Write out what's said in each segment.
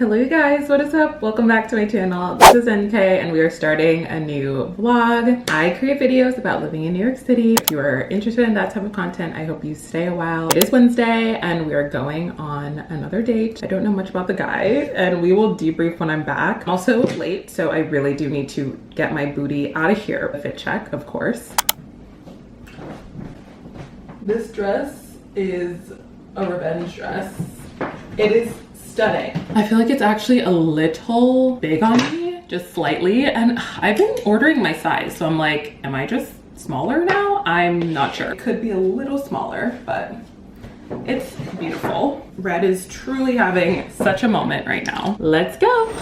Hello you guys, what is up? Welcome back to my channel. This is NK and we are starting a new vlog. I create videos about living in New York City. If you are interested in that type of content, I hope you stay a while. It is Wednesday and we are going on another date. I don't know much about the guy and we will debrief when I'm back. I'm also late, so I really do need to get my booty out of here. A fit check, of course. This dress is a revenge dress. It is stunning. I feel like it's actually a little big on me, just slightly, and I've been ordering my size, so I'm like, am I just smaller now? I'm not sure. It could be a little smaller, but it's beautiful. Red is truly having such a moment right now. Let's go.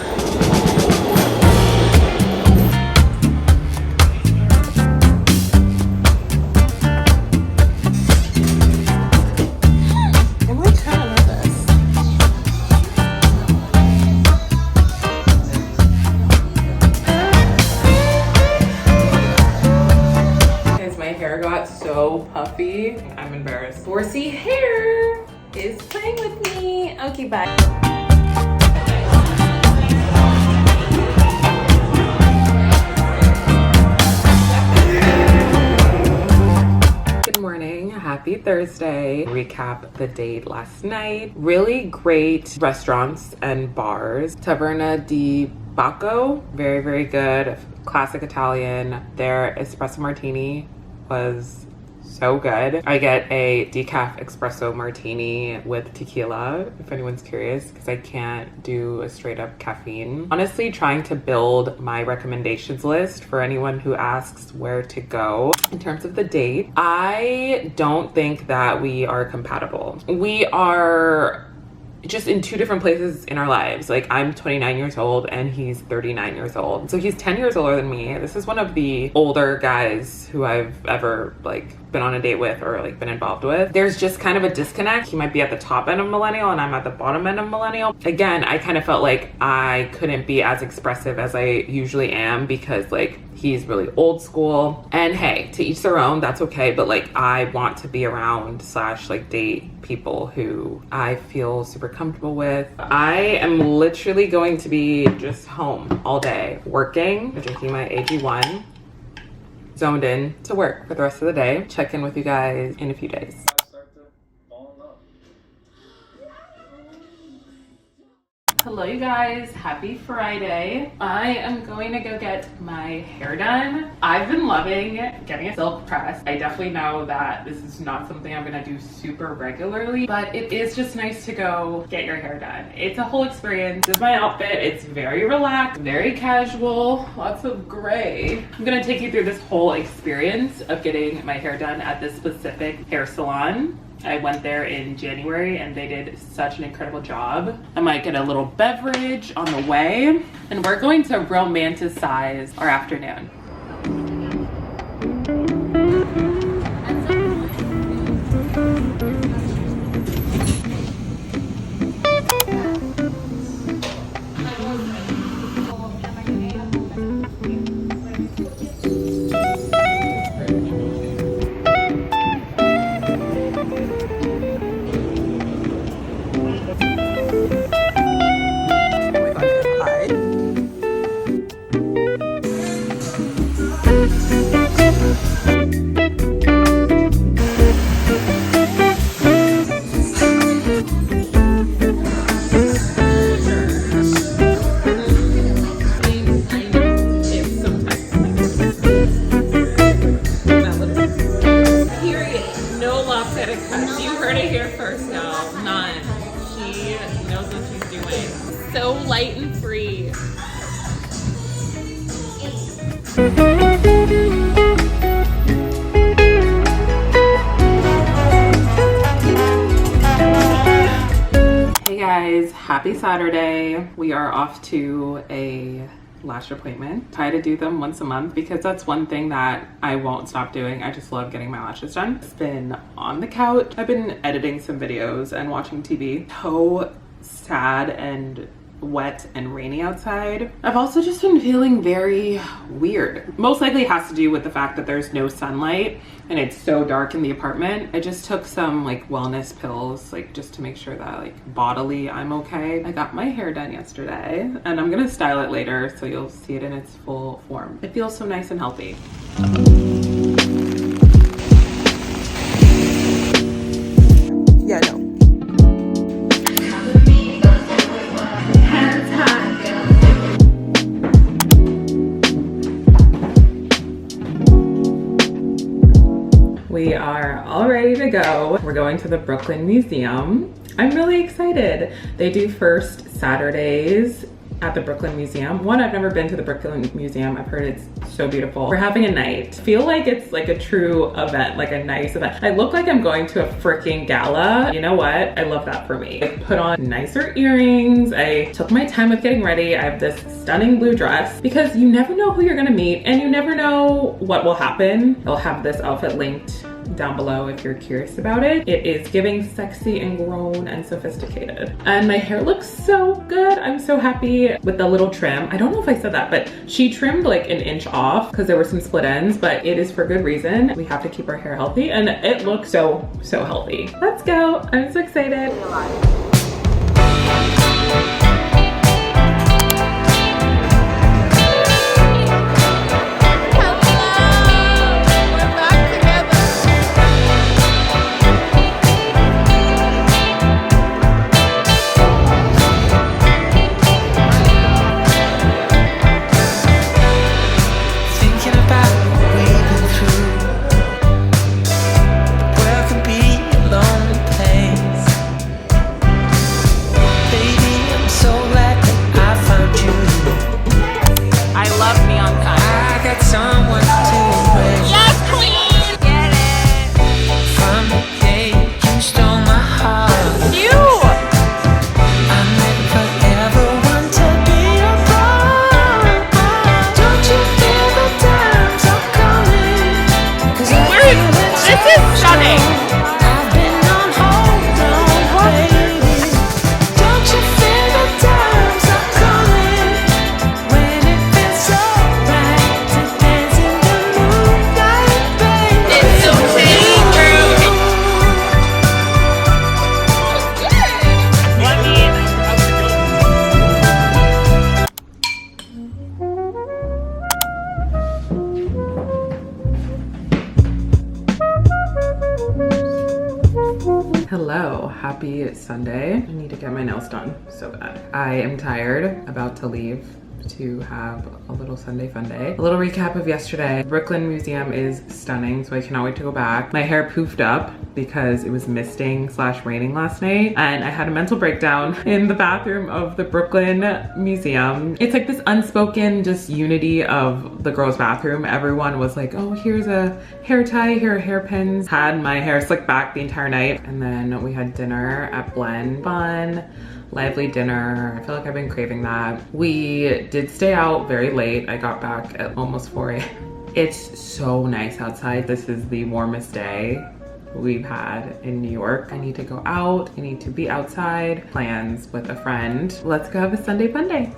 So puffy. I'm embarrassed. Horsey hair is playing with me. Okay, bye. Good morning. Happy Thursday. Recap the date last night. Really great restaurants and bars. Taverna di Bacco, very, very good. Classic Italian. Their espresso martini was so good. I get a decaf espresso martini with tequila, if anyone's curious, because I can't do a straight up caffeine. Honestly, trying to build my recommendations list for anyone who asks where to go. In terms of the date, I don't think that we are compatible. We are just in two different places in our lives. Like, I'm 29 years old and he's 39 years old. So he's 10 years older than me. This is one of the older guys who I've ever been on a date with or been involved with. There's just kind of a disconnect. He might be at the top end of millennial and I'm at the bottom end of millennial. Again, I kind of felt like I couldn't be as expressive as I usually am because he's really old school. And hey, to each their own, that's okay. But I want to be around / date people who I feel super comfortable with. I am literally going to be just home all day, working, drinking my AG1, zoned in to work for the rest of the day. Check in with you guys in a few days. Hello you guys, happy Friday. I am going to go get my hair done. I've been loving getting a silk press. I definitely know that this is not something I'm gonna do super regularly, but it is just nice to go get your hair done. It's a whole experience. This is my outfit. It's very relaxed, very casual, lots of gray. I'm gonna take you through this whole experience of getting my hair done at this specific hair salon. I went there in January and they did such an incredible job. I might get a little beverage on the way and we're going to romanticize our afternoon. You heard it here first, no, none. She knows what she's doing. So light and free. Hey guys, happy Saturday. We are off to a lash appointment. Try to do them once a month because that's one thing that I won't stop doing. I just love getting my lashes done. It's been on the couch. I've been editing some videos and watching TV. So sad and wet and rainy outside. I've also just been feeling very weird. Most likely has to do with the fact that there's no sunlight and it's so dark in the apartment. I just took some like wellness pills, like just to make sure that like bodily I'm okay. I got my hair done yesterday and I'm gonna style it later so you'll see it in its full form. It feels so nice and healthy. Yeah, no. We are all ready to go. We're going to the Brooklyn Museum. I'm really excited. They do first Saturdays at the Brooklyn Museum. One, I've never been to the Brooklyn Museum. I've heard it's so beautiful. We're having a night. Feel like it's like a true event, like a nice event. I look like I'm going to a freaking gala. You know what? I love that for me. I put on nicer earrings. I took my time with getting ready. I have this stunning blue dress because you never know who you're gonna meet and you never know what will happen. I'll have this outfit linked down below if you're curious about it. It is giving sexy and grown and sophisticated. And my hair looks so good. I'm so happy with the little trim. I don't know if I said that, but she trimmed like an inch off because there were some split ends, but it is for good reason. We have to keep our hair healthy and it looks so healthy. Let's go. I'm so excited. Hello, happy Sunday. I need to get my nails done so bad. I am tired, about to leave to have a little Sunday fun day. A little recap of yesterday. Brooklyn Museum is stunning, so I cannot wait to go back. My hair poofed up because it was misting / raining last night, and I had a mental breakdown in the bathroom of the Brooklyn Museum. It's like this unspoken just unity of the girls' bathroom. Everyone was like, oh, here's a hair tie, here are hairpins. Had my hair slicked back the entire night, and then we had dinner at Blend. Fun, lively dinner. I feel like I've been craving that. We did stay out very late. I got back at almost 4 a.m. It's so nice outside. This is the warmest day we've had in New York. I need to go out. I need to be outside. Plans with a friend. Let's go have a Sunday fun day.